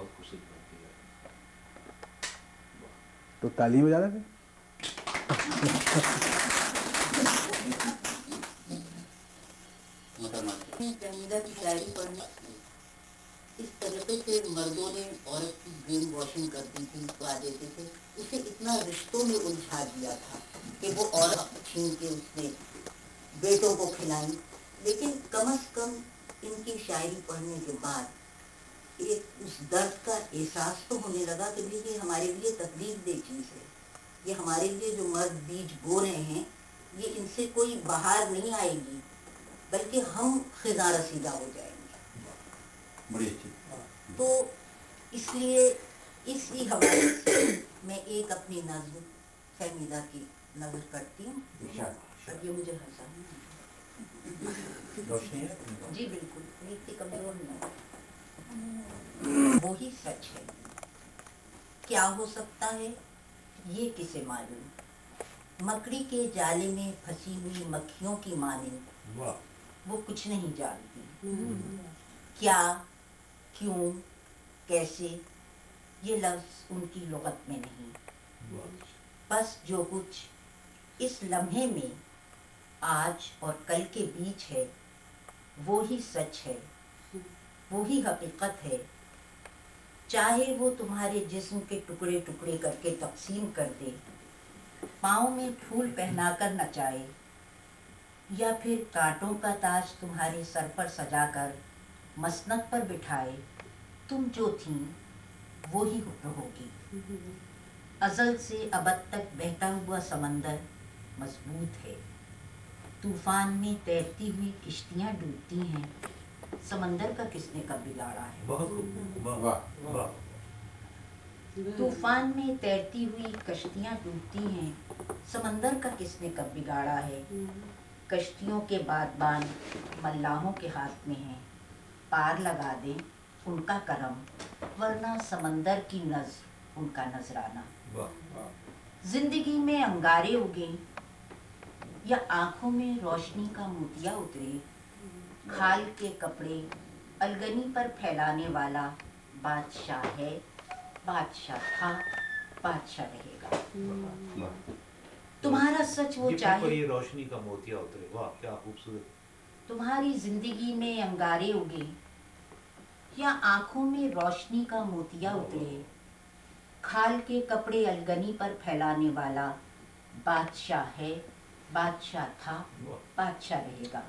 बहुत खुशी की बात है। तो तालियां बजा रहे थे। फहमीदा की शायरी पढ़ने इस तरीके से मर्दों ने औरत की ब्रेन वॉशिंग कर दी थी, उठा देते थे, उसे इतना रिश्तों में उलझा दिया था कि वो औरत छीन के उसने बेटों को खिलाई। लेकिन कम से कम इनकी शायरी पढ़ने के बाद एक उस दर्द का एहसास तो होने लगा कि भाई ये हमारे लिए तकलीफदेह चीज़ है, ये हमारे लिए जो मर्द बीज बो रहे हैं ये इनसे कोई बहार नहीं आएगी, बल्कि हम खिजा रसीदा हो जाएंगे। बड़ी अच्छी। तो इसलिए इसी हवाले से मैं एक अपनी नज़्म फहमीदा की नज़र करती हूँ। अब ये मुझे हंसाना जी बिल्कुल इतनी कमजोर नहीं। वो ही सच है, क्या हो सकता है ये किसे मालूम, मकड़ी के जाले में फंसी हुई मक्खियों की माने वो कुछ नहीं जानती, क्या क्यों कैसे ये लफ्ज़ उनकी लुग़त में नहीं, बस जो कुछ इस लम्हे में आज और कल के बीच है वो ही सच है, वो ही हकीकत है। चाहे वो तुम्हारे जिस्म के टुकड़े टुकड़े करके तकसीम कर दे, पाँव में फूल पहनाकर नचाए, या फिर कांटों का ताज तुम्हारे सर पर सजाकर मसनद पर बिठाए, तुम जो थी वो ही रहोगी। अज़ल से अबद तक बहता हुआ समंदर मजबूत है, तूफान में तैरती हुई किश्तियाँ डूबती हैं, समंदर का किसने कब बिगाड़ा है। तूफान में तैरती हुई कश्तियाँ डूबती हैं, समंदर का किसने कब बिगाड़ा है। कश्तियों के बादबान मल्लाहों के हाथ में हैं, पार लगा दें उनका करम, वरना समंदर की नज़र उनका नजराना। जिंदगी में अंगारे उगे या आंखों में रोशनी का मोतिया उतरे, खाल के कपड़े अलगनी पर फैलाने वाला बादशाह है, बादशाह था, बादशाह रहेगा। तुम्हारा सच वो चाहे ये रोशनी का मोतिया उतरे, वाह क्या खूबसूरत। तुम्हारी जिंदगी में अंगारे उगे या आंखों में रोशनी का मोतिया उतरे, खाल के कपड़े अलगनी पर फैलाने वाला बादशाह है, बादशाह था, बादशाह रहेगा।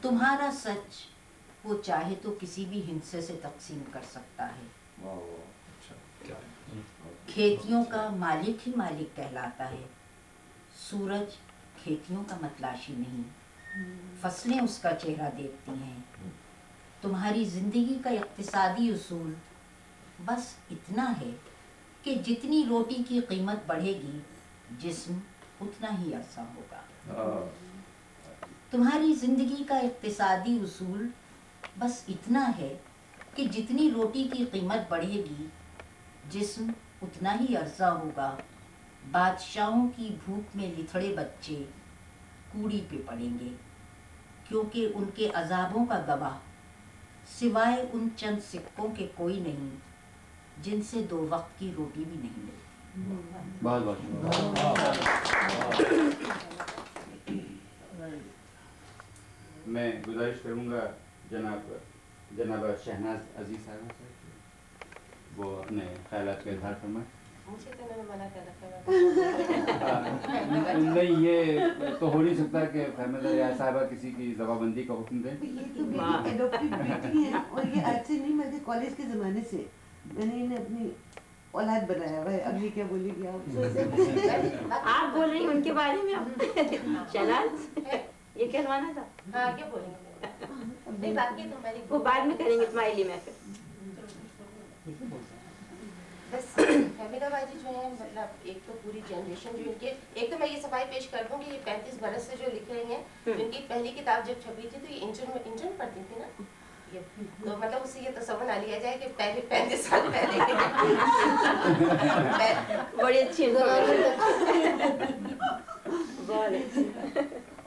तुम्हारा सच वो चाहे तो किसी भी हिस्से से तकसीम कर सकता है, खेतियों का मालिक ही मालिक कहलाता है, सूरज खेतियों का मतलाशी नहीं, फसलें उसका चेहरा देखती हैं। तुम्हारी जिंदगी का इक्तिसादी उसूल बस इतना है कि जितनी रोटी की कीमत बढ़ेगी जिस्म उतना ही अरसा होगा। तुम्हारी जिंदगी का इक्तिसादी उसूल बस इतना है कि जितनी रोटी की कीमत बढ़ेगी जिस्म उतना ही अरसा होगा। बादशाहों की भूख में लिथड़े बच्चे कूड़ी पे पड़ेंगे, क्योंकि उनके अजाबों का गवाह सिवाय उन चंद सिक्कों के कोई नहीं जिनसे दो वक्त की रोटी भी नहीं मिलती। बहुत बहुत मैं गुजारिश करूँगा जनाब शहनाज अजीज साहब से वो अपने ख्यालात का इजहार फरमाएं। मुझे तो मैंने मना कर रखा नहीं, ये तो हो नहीं सकता कि फहमीदा रियाज साहबा किसी की जवाबंदी का हुक्म दें। ये तो मेरी एडॉप्टेड बेटी है और ये आज से नहीं बल्कि कॉलेज के ज़माने से मैंने इन्हें अपनी औलाद बनाया हुआ है। अब ये क्या बोलेगी आप? आप बोल रही उनके बारे में शहनाज ये कहलवाना था। हाँ क्या बोलेंगे नहीं बाकी तो मैंने वो बाद में करेंगे तुम्हारे लिए। मैं फिर बस फहमीदा बाजी जो है मतलब एक तो पूरी जनरेशन जो इनके एक तो मैं ये सफाई पेश कर दूं कि ये 35 बरस से जो लिख रही हैं, इनकी पहली किताब जब छपी थी तो ये इंजन पढ़ती थी ना ये, तो मतलब उससे ये तसव्वुर ना लिया जाए कि पहले 35 साल पहले बड़ी अच्छी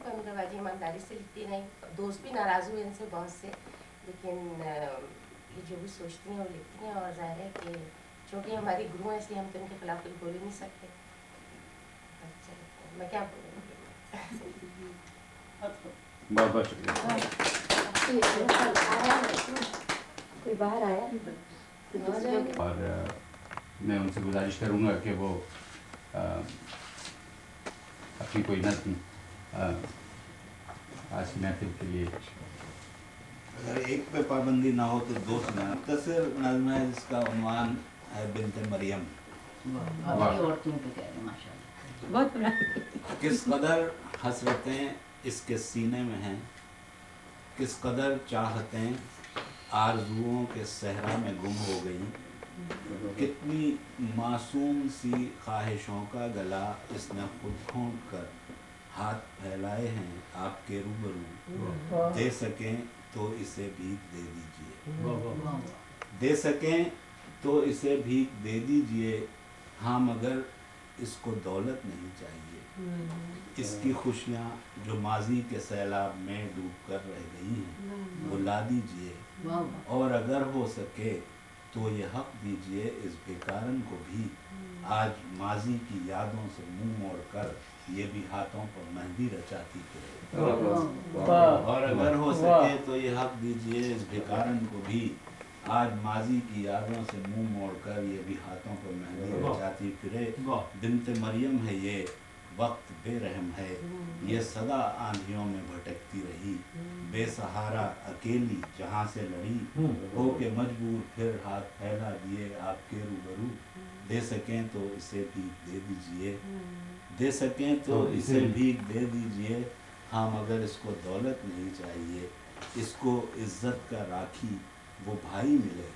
फहमीदा बाजी ईमानदारी से लिखती नहीं, दोस्त भी नाराज हुए इनसे बहुत से, लेकिन ये जो भी सोचती हैं वो लिखती हैं, और जाहिर है कि चूँकि हमारी गुरु हैं इसलिए हम तो इनके खिलाफ कुछ बोल ही नहीं सकते। अच्छा, मैं क्या बोलूँगी। बहुत बहुत शुक्रिया। कोई बाहर आया और मैं उनसे गुजारिश करूँगा कि वो अपनी कोई नज़्म आज की महफिल के लिए, अगर एक पे पाबंदी ना हो तो दो सुना। मुख्तसर नज़्म है जिसका उन्वान है बिन्ते मरियम। औरतों पे कह रहे माशाल्लाह। बहुत बड़ा। किस कदर हसरतें इसके सीने में हैं, किस कदर चाहतें आरज़ुओं के सहरा में गुम हो गई, कितनी मासूम सी ख्वाहिशों का गला इसने खुद घोंट कर हाथ फैलाए हैं आपके रूबरू, दे सकें तो इसे भीख दे दीजिए, दे सकें तो इसे भीख दे दीजिए, हाँ मगर इसको दौलत नहीं चाहिए। इसकी खुशियाँ जो माजी के सैलाब में डूब कर रह गई हैं वो ला दीजिए, और अगर हो सके तो ये हक दीजिए इस बेकारन को भी, आज माजी की यादों से मुंह मोड़कर ये भी हाथों पर मेहंदी रचाती फिरे। और अगर हो सके तो ये हक दीजिए इस बेकारन को भी, आज माजी की यादों से मुंह मोड़कर ये भी हाथों पर मेहंदी रचाती फिरे। बिन्ते मरियम है ये, वक्त बेरहम है, ये सदा आंधियों में भटकती रही, बेसहारा अकेली जहाँ से लड़ी, हो के मजबूर फिर हाथ फैला दिए आपके रूबरू, दे सकें तो इसे भीख दे दीजिए, दे सकें तो इसे भीख दे दीजिए, हाँ मगर इसको दौलत नहीं चाहिए। इसको इज्जत का राखी वो भाई मिले,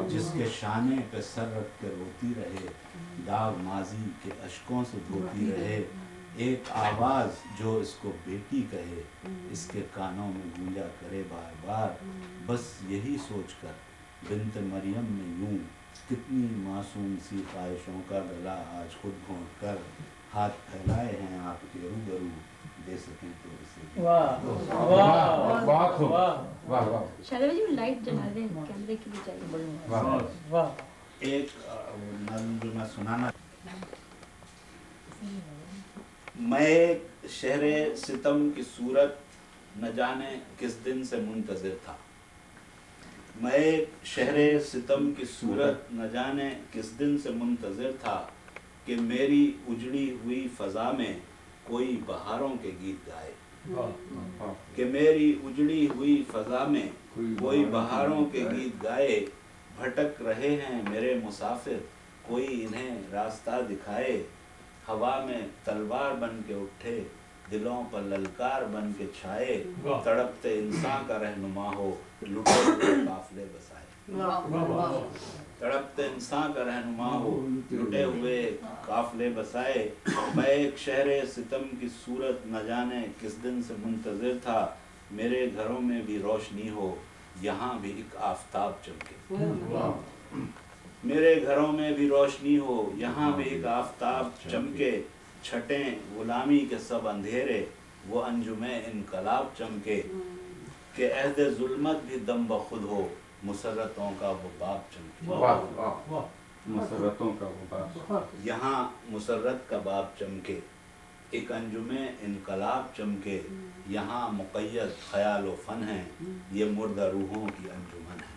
जिसके शाने पे सर रख कर रोती रहे, दाग माजी के अश्कों से धोती रहे, एक आवाज़ जो इसको बेटी कहे, इसके कानों में गूंजा करे बार बार। बस यही सोचकर बिन्ते मरियम ने यूं कितनी मासूम सी ख्वाहिशों का गला आज खुद घोंट कर हाथ फैलाए हैं आपके रूबरू, दे सकें तो इसे। बहुत खूब, वाह वाह। शायद जी लाइट जला दें, कैमरे के लिए चाहिए। एक नज़्म जो मैं सुनाना, मैं एक शहरे सितम की सूरत न जाने किस दिन से मुंतज़िर था, मैं एक शहरे सितम की सूरत न जाने किस दिन से मुंतज़िर था, कि मेरी उजड़ी हुई फ़ज़ा में कोई बहारों के गीत गाए, कि मेरी उजड़ी हुई फ़ज़ा में कोई बहारों के गीत गाए, भटक रहे हैं मेरे मुसाफिर कोई इन्हें रास्ता दिखाए, हवा में तलवार बन के उठे दिलों पर ललकार बन के छाए, तड़पते इंसान का रहनुमा हो लुटे हुए काफिले बसाए, तड़पते इंसान का रहनुमा हो लुटे हुए काफिले बसाए। मैं एक शहरे सितम की सूरत न जाने किस दिन से मुंतज़िर था, मेरे घरों में भी रोशनी हो यहाँ भी एक आफताब चमके, मेरे घरों में भी रोशनी हो यहाँ भी एक आफताब चमके, छटें गुलामी के सब अंधेरे वो अंजुमे इनकलाब चमके, कि अहद जुल्मत भी दम बखुद हो मुसर्रतों का वो बाब चमके, मुसर्रतों का वो बाब, यहाँ मुसर्रत का बाब चमके, एक अंजुमे इनकलाब चमके, यहाँ मुक़य्यद ख़याल व फ़न है ये मुर्दा रूहों की अंजुमन है,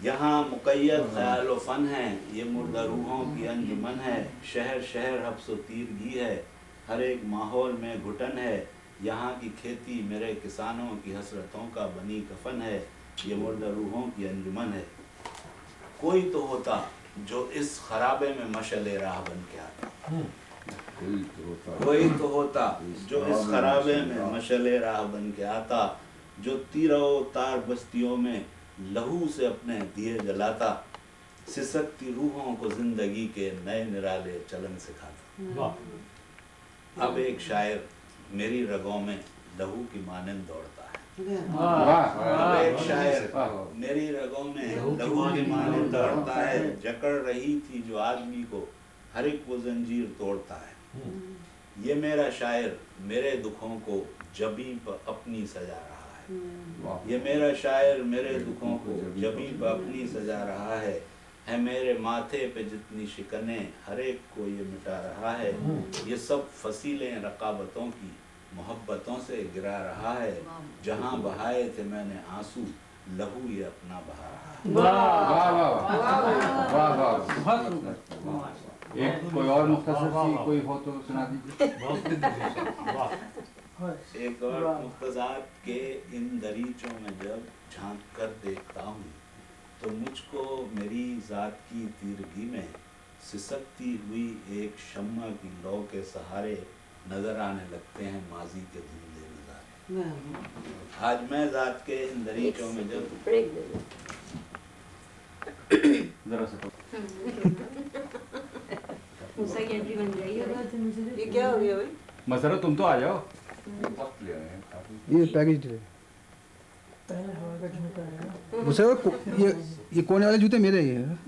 यहाँ मुक़य्यद ख़याल व फ़न है ये मुर्दा रूहों की अंजुमन है, शहर शहर हब्स व तीरगी है हर एक माहौल में घुटन है, यहाँ की खेती मेरे किसानों की हसरतों का बनी कफन है ये मुर्दा रूहों की अंजुमन है। कोई तो होता जो इस खराबे में मशले राह बन के आता, कोई तो होता जो इस खराबे में मशले राह बन के आता, जो तीरों तार बस्तियों में लहू से अपने दिए जलाता, सिसकती रूहों को जिंदगी के नए निराले चलन सिखाता। अब एक शायर मेरी रगों में लहू की मानंद दौड़ता है, अब एक शायर मेरी रगों में लहू की मानंद दौड़ता है, जकड़ रही थी जो आदमी को हर एक वो जंजीर तोड़ता है, ये मेरा शायर मेरे दुखों को जबी पर अपनी सजा रहा है, ये मेरा शायर मेरे दुखों को जबी अपनी सजा रहा है मेरे माथे पे जितनी शिकने हर एक को ये मिटा रहा है, ये सब फसीलें रकाबतों की मोहब्बतों से गिरा रहा है, जहाँ बहाए थे मैंने आंसू लहू ये अपना बहा रहा है। वाह वाह वाह वाह। एक कोई और मुख्तसर सी कोई हो तो सुना दीजिए। एक और मुख्तसार के इन दरीचों में जब झांक कर देखता हूँ तो मुझको मेरी ज़ात की तीरगी में सिसकती हुई एक शम्मा की लौ के सहारे नजर आने लगते हैं माजी के धुंधले नज़ारे। आज मैं ज़ात के इन दरीचों में जब ब्रेक दे दो। जरा सा मूसा की एंट्री बन जाएगी। ये क्या हो गया भाई? मसरत तुम तो आ जाओ। ये पैकेज डिले ये कोने वाले जूते मेरे ही हैं।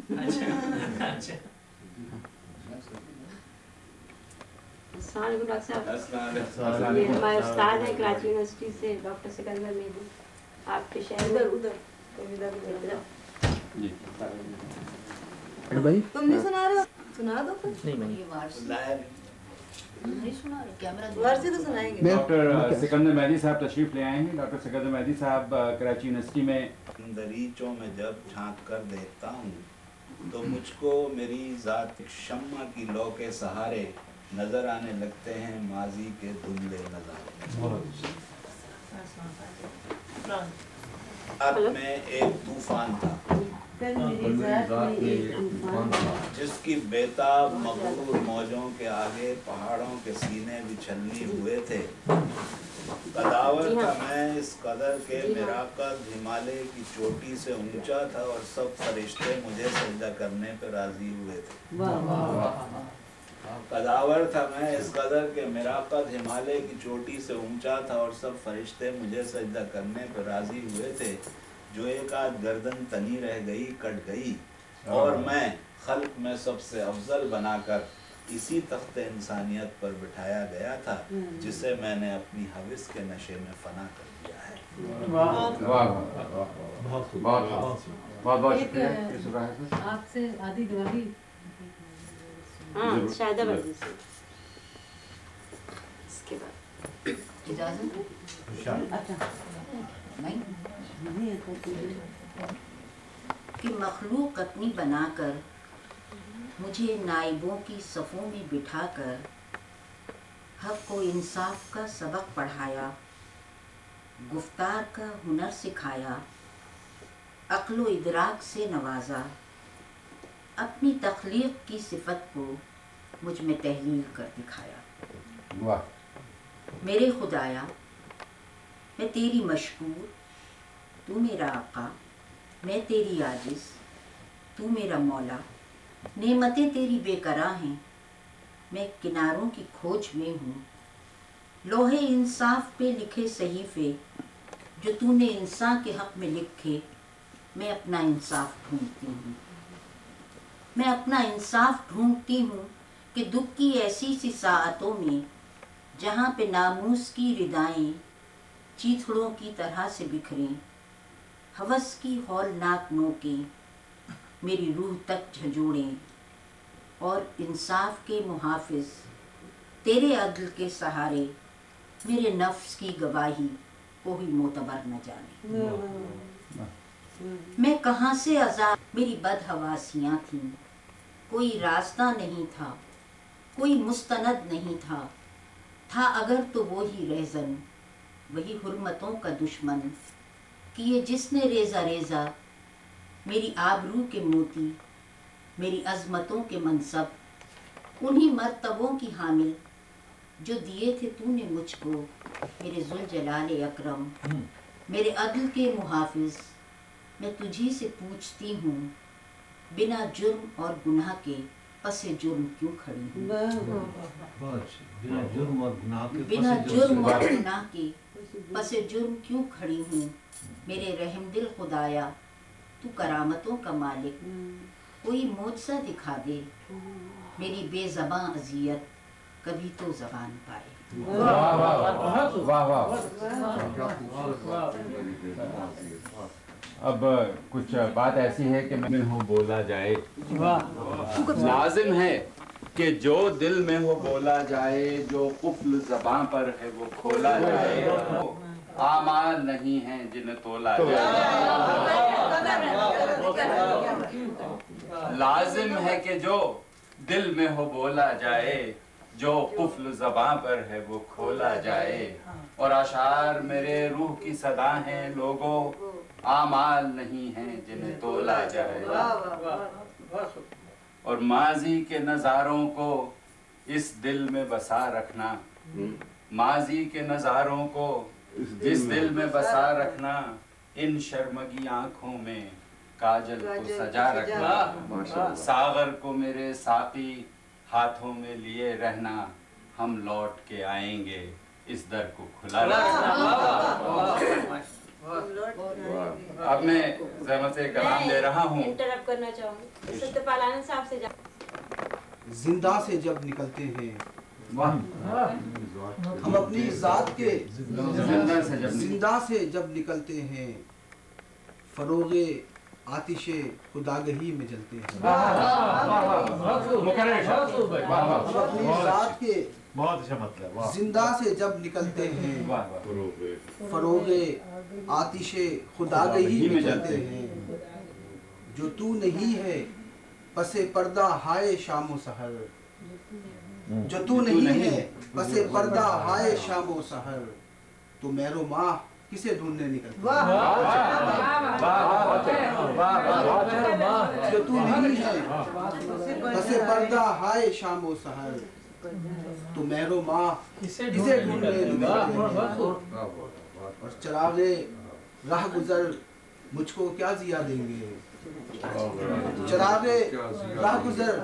अस्सलाम वालेकुम डॉक्टर अस्सलाम साहब, ये हमारे उस्ताद हैं कराची यूनिवर्सिटी से, डॉक्टर सिकंदर मेहदी, आपके शहर में उधर जी। अरे भाई तुम नहीं सुना रहे हो? सुना दो फिर। ये वारसी नहीं सुना रहे, कैमरा वारसी तो सुनाएंगे। डॉक्टर सिकंदर मेहदी साहब तशरीफ ले आए हैं। डॉक्टर सिकंदर मेहदी साहब कराची यूनिवर्सिटी में दरीचों में जब झांक कर देखता हूँ तो मुझको मेरी ज़ात शम्मा की लौ के सहारे नजर आने लगते हैं माजी के धुंधले नज़ारे। रात में एक तूफान था कल मेरी ज़ात में एक तूफान था, जिसकी बेताब मगरूर मौजों के आगे पहाड़ों के सीने बिछलनी हुए थे। कदावर था मैं इस कदर के मेरा कद हिमालय की चोटी से ऊंचा था और सब फरिश्ते मुझे सजदा करने पर राजी हुए थे। वाह वाह। कदावर था मैं इस कदर के मेरा कद हिमालय की चोटी से ऊंचा था और सब फरिश्ते मुझे सजदा करने पर राजी हुए थे। जो एक आध गर्दन तनी रह गई कट गई और मैं खल्क में सबसे अफजल बनाकर इसी तख्ते इंसानियत पर बिठाया गया था जिसे मैंने अपनी हविस के नशे में फना कर दिया है। वाह वाह बहुत बहुत शुक्रिया। ये सुना है सर? आपसे आदि दिवाली हाँ शायद बजे से इसके बाद इजाजत अच्छा नहीं नहीं आता तुझे। कि मखलूक अपनी बनाकर मुझे नाइबों की सफ़ों में बिठाकर हक को इंसाफ का सबक पढ़ाया, गुफ्तार का हुनर सिखाया, अक्ल व इदराक से नवाजा, अपनी तख्लीक की सिफत को मुझ में तहलील कर दिखाया। वाह। मेरे खुदाया मैं तेरी मशकूर, तू मेरा आका, मैं तेरी आजिज़, तू मेरा मौला। नेमतें तेरी बेकरार हैं, मैं किनारों की खोज में हूँ। लोहे इंसाफ पे लिखे सहीफ़े जो तूने इंसान के हक़ में लिखे, मैं अपना इंसाफ ढूंढती हूँ। मैं अपना इंसाफ ढूंढती हूँ कि दुख की ऐसी सी साअतों में जहाँ पे नामूस की रिदाएं चीथड़ों की तरह से बिखरें, हवस की हौलनाक नोकें मेरी रूह तक झंझोड़ें और इंसाफ के मुहाफिज तेरे अदल के सहारे मेरे नफ्स की गवाही कोई मोतबर न जाने। मैं कहाँ से आज़ाद, मेरी बदहवासियाँ थीं, कोई रास्ता नहीं था, कोई मुस्तनद नहीं था अगर तो वो ही रहज़न, वही हुर्मतों का दुश्मन, किए जिसने रेज़ा रेज़ा मेरी आबरू के मोती, मेरी अज़मतों के मनसब, उन्हीं मर्तबों की हामिल जो दिए थे तूने मुझको, मेरे जुल जलाल अकरम, मेरे अदल के मुहाफिज। मैं तुझी से पूछती हूँ, बिना जुर्म और गुनाह के पसे जुर्म क्यों खड़ी हूँ? बिना जुर्म और गुनाह के बिना जुर्म और गुनाह के पसे जुर्म क्यों खड़ी हूँ? मेरे रहमदिल खुदाया, तू करामतों का मालिक, कोई मोजज़ा दिखा दे, मेरी बेज़बां अज़ियत कभी तो ज़बान पाए। वाह वाह वाह वाह। अब कुछ बात ऐसी है कि मैं हो बोला जाए, लाजिम है कि जो दिल में हो बोला जाए, जो कुफ्ल ज़बां पर है वो खोला जाए, आमाल नहीं है जिन्हें तोला जाए। लाजिम है कि जो दिल में हो बोला जाए, जो कुफ्ल ज़बां पर है वो खोला जाए। और अशार मेरे रूह की सदा हैं लोगों, आमाल नहीं हैं जिन्हें तोला जाए। और माजी के नज़ारों को इस दिल में बसा रखना, माजी के नज़ारों को इस दिल में बसा रखना, इन शर्मगी आंखों में काजल को सजा रखना। सागर को मेरे साकी हाथों में लिए रहना, हम लौट के आएंगे इस दर को खुला रखना। अब मैं ज़हमत से कलाम दे रहा हूँ। इंटरप्ट करना चाहूँगी सत्यपाल आनंद साहब से। जिंदा से जब निकलते हैं, हम अपनी जात के जिंदा से जब निकलते हैं, फरोगे आतिशे खुदागही में जलते हैं। अपनी जात के बहुत अच्छा मतलब। जिंदा से जब निकलते हैं, फरोगे आतिशे खुदागही में जलते हैं। जो तू नहीं है पसे पर्दा हाय शामो सहर, जो तू नहीं है पसे पर्दा हाय शामो सहर, तो मेरो माह किसे ढूंढने निकलती। जो तू नहीं है पसे पर्दा हाय शामो सहर, तो मेरो माह किसे ढूंढने निकलती। और चरागे राह गुजर मुझको क्या जिया देंगे, चरागे राह गुजर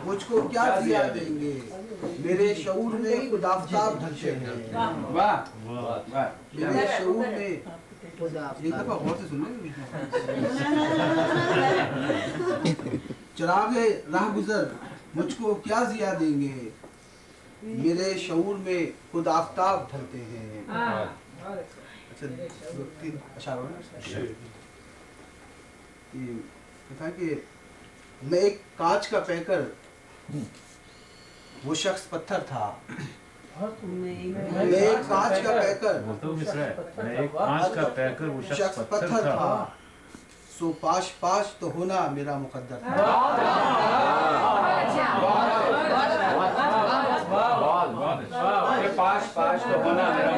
मुझको क्या जिया देंगे। मेरे शऊर में खुद आफताब ढलते हैं, मेरे शऊर में एक दफा गौर से सुनने। चरागे राह गुजर मुझको क्या जिया देंगे, मेरे शऊर में खुद आफताब ढलते हैं। अच्छा, 2-3 अशार कि मैं एक कांच का पैकर, वो शख्स पत्थर था। मैं एक कांच का पैकर, मैं एक कांच का पैकर, वो शख्स पत्थर था। सो पाश पाश तो होना मेरा मुकद्दर था। पाश पाश तो होना मेरा।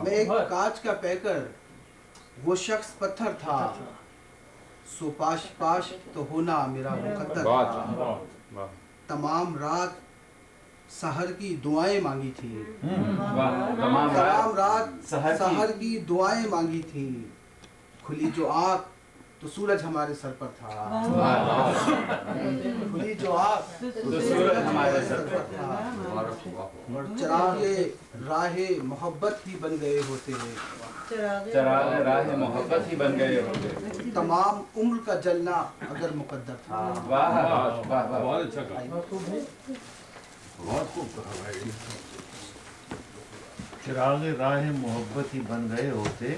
मैं एक कांच का पैकर, वो शख्स पत्थर था। सो पाश पाश तो होना मेरा मुकद्दर था। तमाम रात सहर की दुआएं मांगी थी, तमाम रात सहर की दुआएं मांगी थी। खुली जो आँख तो सूरज हमारे सर पर था, खुली जो आँख तो सूरज हमारे सर पर था। और चरागे राहे मोहब्बत ही बन गए होते हैं, चरागे राहे मोहब्बत ही बन गए होते। तमाम उम्र का जलना अगर मुकद्दर था। वाह वाह वाह, बहुत अच्छा कहा, बहुत खूब कहा भाई। चिरागे राह मोहब्बत ही बन गए होते,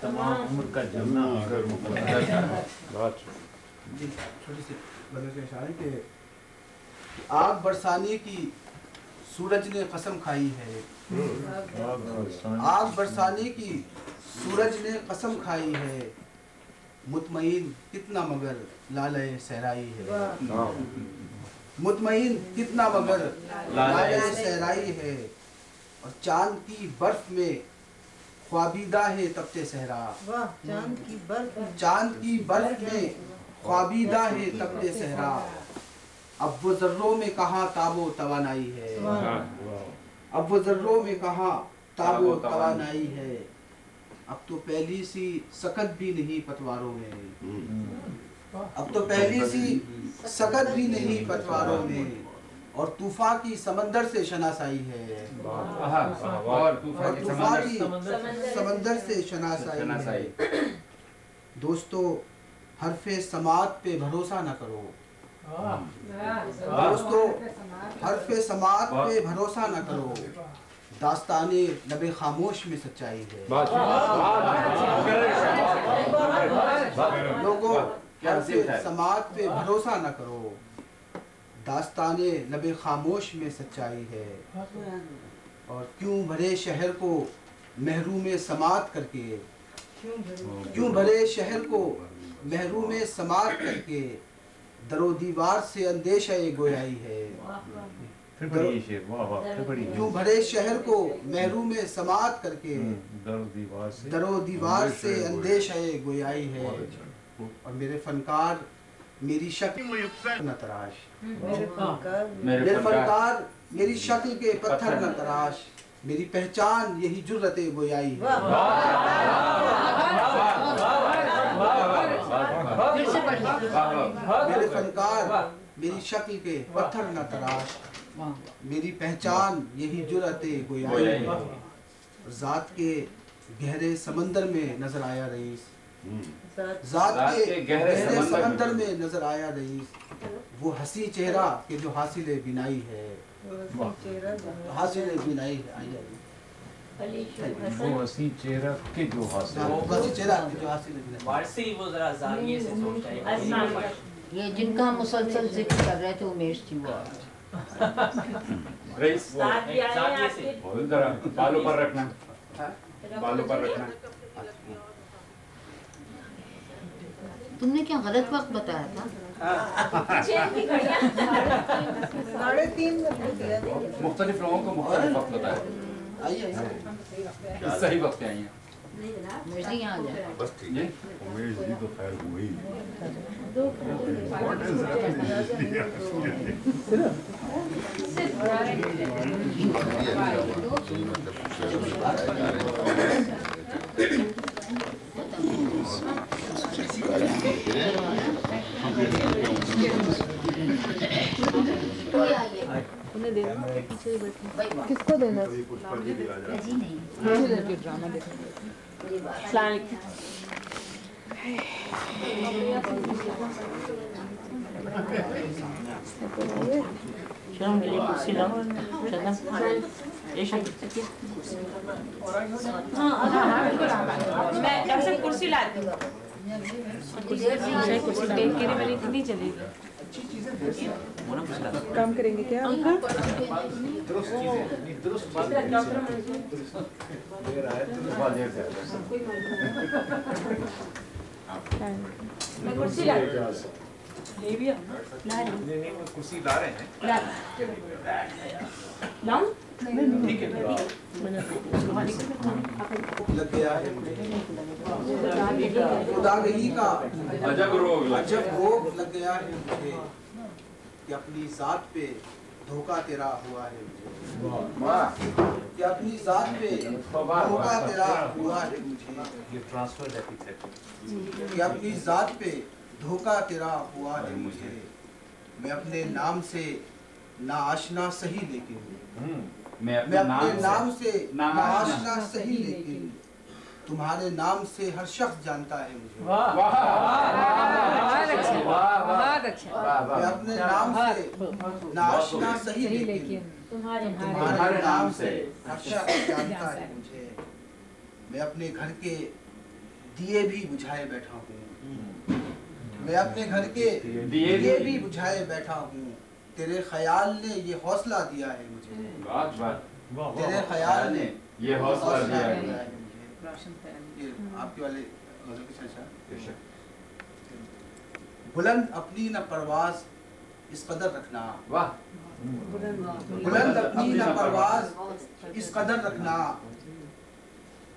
तमाम उम्र का जलना अगर मुकद्दर था। छोटी सी बदल के इशारे के आग बरसाने की सूरज ने कसम खाई है, आग बरसाने की सूरज ने कसम खाई है। मुतमईन कितना मगर लाले सहराई है, मुतमईन कितना मगर लाले सहराई है। और चांद की बर्फ में ख्वाबीदा है तपते सहरा, चांद की बर्फ में ख्वाबीदा है तपते सहरा। अब वो जर्रों में कहाँ ताबो तवानाई है, अब वो जर्रों में कहाँ ताबो तवानाई है। अब तो पहली सी सकत भी नहीं पतवारों में, अब तो पहली सी सकत भी नहीं पतवारों में। और तूफान की समंदर से शनासाई है, और तूफान की समंदर से शनासाई है। दोस्तों हरफे समात पे भरोसा न करो, دوستو حرف سماعت پہ بھروسہ نہ کرو، داستانے لب خاموش میں سچائی ہے۔ لوگوں حرف سماعت پہ بھروسہ نہ کرو، داستانے لب خاموش میں سچائی ہے۔ اور کیوں بھرے شہر کو محروم سماعت کر کے، کیوں بھرے شہر کو محروم سماعت کر کے، در و دیوار سے اندیشہ گویائی ہے۔ کیوں بھرے شہر کو محروم سماعت کر کے، در و دیوار سے اندیشہ گویائی ہے۔ اور میرے فنکار میری شکل نہ تراش، میرے فنکار میری شکل کے پتھر نہ تراش، میری پہچان یہی جرت گویائی ہے۔ میرے فنکار میری شکل کے پتھر نہ تراش، میری پہچان یہی جرت گویائی ہے۔ ذات کے گہرے سمندر میں نظر آیا رئیس، ذات کے گہرے سمندر میں نظر آیا رئیس، وہ حسین چہرہ کہ جو حاصل بینائی ہے، حاصل بینائی ہے۔ وہ حسین چہرہ کے جو حاصل وارسی وہ ذرا زاویے سے سوچتا ہے۔ یہ جن کا ہم مسلسل ذکر کر رہے تھے امیش جی وہ رئیس زاویے سے ذرا بالوں پر رکھنا، بالوں پر رکھنا۔ تم نے کیا غلط وقت بتایا تھا؟ مختلف لوگوں کو مختلف وقت بتایا، صحیح وقت پہ آئی ہیں۔ مرضی یہاں جائے جی امیش جی تو خیر ہوئی کس کو دینا؟ میں کرسی لاتی ہوں، کام کریں گے کیا؟ میں کرسی لاتی ہوں۔ کرسی لا رہے ہیں، لاؤں؟ لگ گیا ہے خداگہی کا عجب روگ لگ گیا ہے مجھے، کہ اپنی ذات پہ دھوکہ تیرا ہوا ہے مجھے، کہ اپنی ذات پہ دھوکہ تیرا ہوا ہے مجھے، کہ اپنی ذات پہ دھوکہ تیرا ہوا ہے مجھے، میں اپنے نام سے ناآشنا صحیح لیکن، میں اپنے نام سے ناآشنا صحیح لیکن، تمہارے نام سے ہر شخص جانتا ہے مجھے، میں اپنے نام سے ناآشنا صحیح لیکن، تمہارے نام سے ہر شخص جانتا ہے مجھے، میں اپنے گھر کے دیے بھی بجھائے بیٹھا ہوں، میں اپنے گھر کے دیے بھی بجھائے بیٹھا ہوں، تیرے خیال نے یہ حوصلہ دیا ہے مجھے، تیرے خیال نے یہ حوصلہ دیا ہے مجھے۔ آپ کے والے بلند اپنی نہ پرواز اس قدر رکھنا، بلند اپنی نہ پرواز اس قدر رکھنا،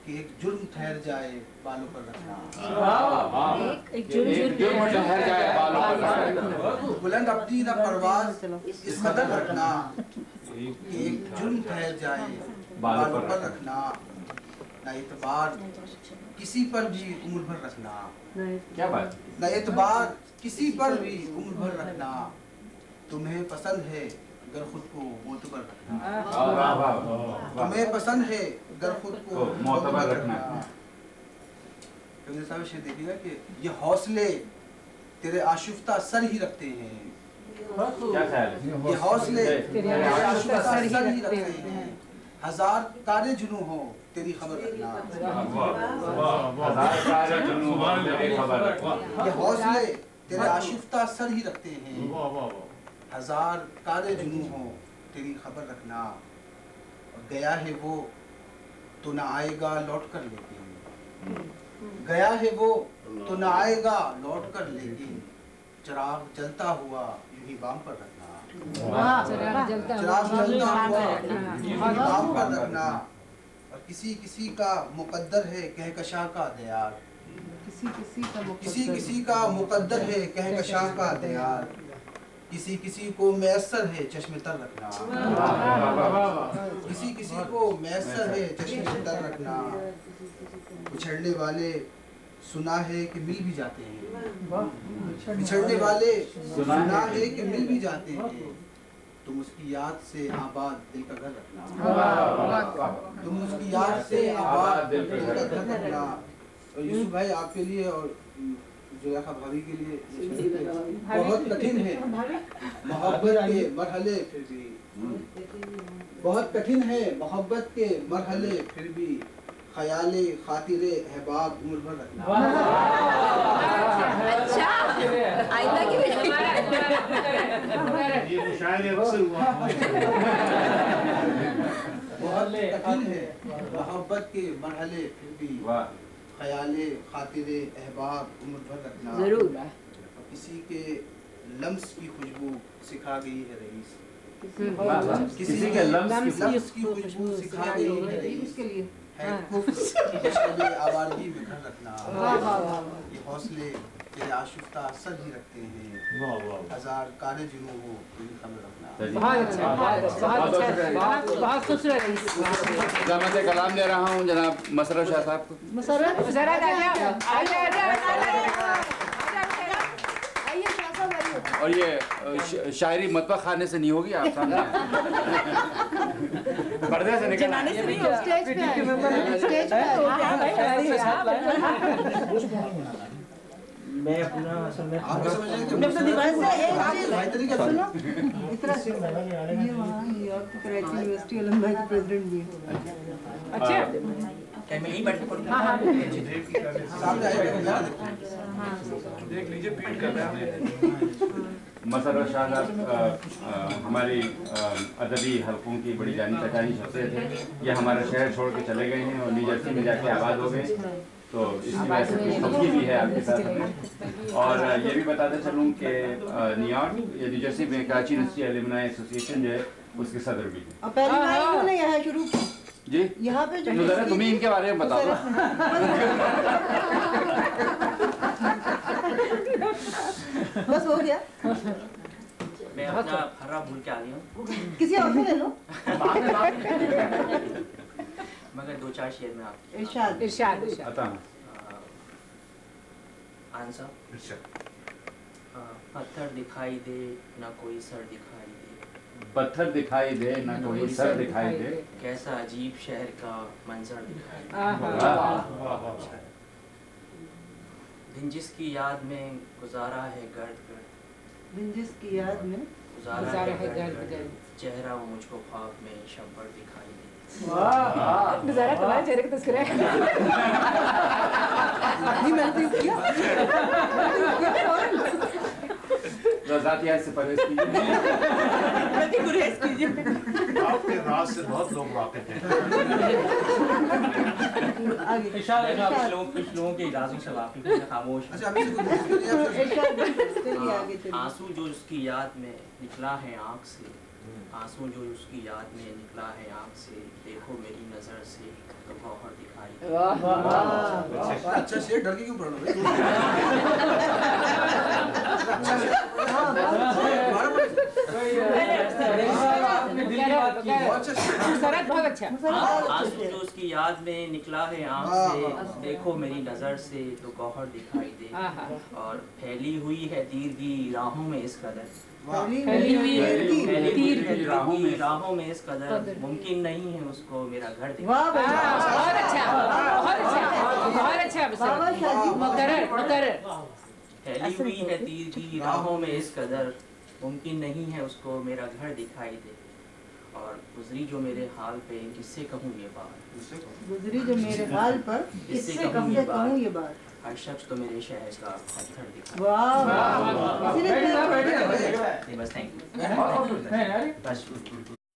کہ ایک جرم ٹھہر جائے بالوں پر رکھنا، بلند اپنی نہ پرواز اس قدر رکھنا، کہ ایک جرم ٹھہر جائے بالوں پر رکھنا، نہ اعتبار کسی پر بھی عمر بھر رکھنا، کیا بات، نہ اعتبار کسی پر بھی عمر بھر رکھنا، تمہیں پسند ہے گر خود کو معتبر رکھنا، تمہیں پسند ہے گر خود کو معتبر رکھنا۔ صاحب شاید دیکھیے گا کہ یہ حوصلے تیرے آشفتہ سر ہی رکھتے ہیں، क्या ख्याल है? ये हौसले तेरे आशिक़ सर ही रखते हैं, हजार कारे जुनू हो तेरी खबर रखना। हजार कारे जुनू हो तेरी खबर रखना। ये हौसले तेरे आशिफ्ता सर ही रखते हैं, हजार कारे जुनू हो तेरी खबर रखना। और गया है वो तो न आएगा लौट कर लेकिन, गया है वो तो न आएगा लौट कर लेकिन, चिराग जलता हुआ यूं ही बाम पर रखना। चिराग जलता हुआ यूं ही बाम पर रखना। और किसी किसी का मुकद्दर है कहकशा का दयार, किसी किसी का मुकद्दर है कहकशा का दयार, किसी किसी को मैसर है चश्मे तर रखना। किसी किसी को मैसर है चश्मे तर रखना। बिछड़ने वाले सुना है कि मिल भी जाते हैं, बिछड़ने वाले सुना है कि मिल भी जाते हैं, तुम उसकी याद से आबाद दिल का घर रखना। तुम उसकी याद से आबाद दिल का घर रखना। और यूसुफ भाई आपके लिए और जुलेखा भाभी के लिए बहुत कठिन है मोहब्बत के मरहले, फिर भी बहुत कठिन है मोहब्बत के मरहले, फिर भी ख्याले खातिरे अहबाब उम्र भर रखना। अच्छा आइंदा की ये मुशायरे अक्सर हुआ। बहुत कठिन है मोहब्बत के मरहले, फिर भी ख्याले खातिरे अहबाब उम्र भर रखना। जरूर। किसी के लम्स की खुशबू सिखा गई है रईस, किसी के लम्स की खुशबू सिखा गई है रईस, है कुफ्र आवारगी में घर रखना। ये हौसले तेरे आशिफ्ता सर ही रखते हैं, हजार कारे जुनू हो तेरी खबर रखना। बहुत खुश रहे। मैं कलाम दे रहा हूँ जनाब मसरत शाह साहब को। और ये शायरी मतबा खाने से नहीं होगी, आप सामने पर्दे से निकल मैं अपना असल में आप समझ रहे हैं कि भाई तरीके से सुनो इतना ये वहाँ न्यूयॉर्क के कराची यूनिवर्सिटी अलुमनाई के प्रेसिडेंट भी हैं। अच्छा क्या मैं यहीं बैठ के हाँ हाँ सामने आइए देख लीजिए पीट कर रहे हैं। मसरत शाह साहब हमारी अदबी हलकों की बड़ी जानी पहचानी शख्सियत है। ये हमारा शहर छोड़ के चले गए हैं और न्यू जर्सी में जाके आबाद हो गए, तो इसकी वजह से कुछ खुशी भी है आपके साथ में। और ये भी बताते चलूँ कि न्यूयॉर्क या न्यू जर्सी में कराची यूनिवर्सिटी अलुमनाई एसोसिएशन जो है उसके सदर भी हैं। पहली बार इन्होंने यहाँ शुरू जी यहाँ पे जो ज़रा तुम्हें इनके बारे में बताओ। बस हो गया। मैं अपना फर्रा भूल के आ गया हूँ। किसी और से ले लो। मगर दो चार शेर में आप इरशाद इरशाद आंसर पत्थर दिखाई दे ना कोई सर दिखाई दे, पत्थर दिखाई दे ना कोई सर दिखाई दे, कैसा अजीब शहर का मंजर दिखाई दे। दिन जिसकी याद में गुजारा है गर्द गर्द, दिन जिसकी याद में गुजारा है गर्द गर्द, चेहरा वो मुझको ख्वाब में शब्बर दिखाई दे। गुजारा तुम्हारे चेहरे का तस्करा है। ज़ातियात से परहेज कीजिए। आपके राज से बहुत लोग वाकिफ हैं। कुछ लोगों के इजाजों से वाकिफ हैं, खामोश। आंसू जो उसकी याद में निकला है आँख से, आंसू जो उसकी याद में निकला है आँख से, देखो मेरी नजर से तो गौहर दिखाई। अच्छा शेर डर के क्यों पढ़ रहे बहुत अच्छा। आंसू जो उसकी याद में निकला है आँख से, देखो मेरी नजर से तो गौहर दिखाई दे। और फैली हुई है तीर की राहों में इस कदर, फैली हुई है तीर की राहों में इस कदर, मुमकिन नहीं है उसको मेरा घर दिखाई। बहुत अच्छा बहुत अच्छा बहुत अच्छा। फैली हुई है तीर की राहों में इस कदर, मुमकिन नहीं है उसको मेरा घर दिखाई दे, और गुजरी जो मेरे हाल पे किससे कहूँ ये बात, गुजरी जो मेरे हाल पर किससे कहूँ ये बात, हर शख्स तो मेरे शहर का पत्थर दिखाई। वाह वाह, बस थैंक यू।